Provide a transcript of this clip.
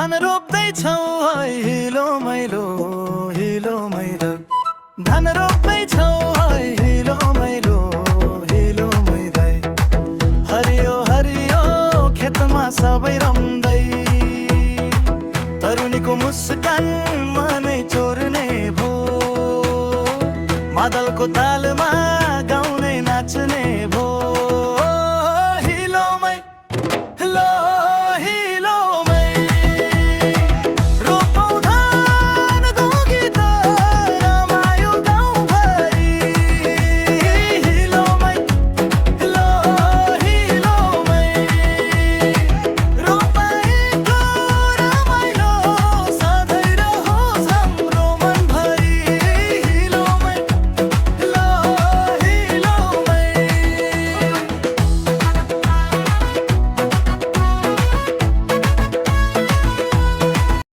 धान रोप्दैछौ है हिलो मैलो हिलो मैलो धान रोप्दैछौ है हिलो मैलो हिलो मैलो हरियो हरियो खेतमा सबै रम्दै तरुनीको मुस्कान मनै चोर्ने भो मादलको ताल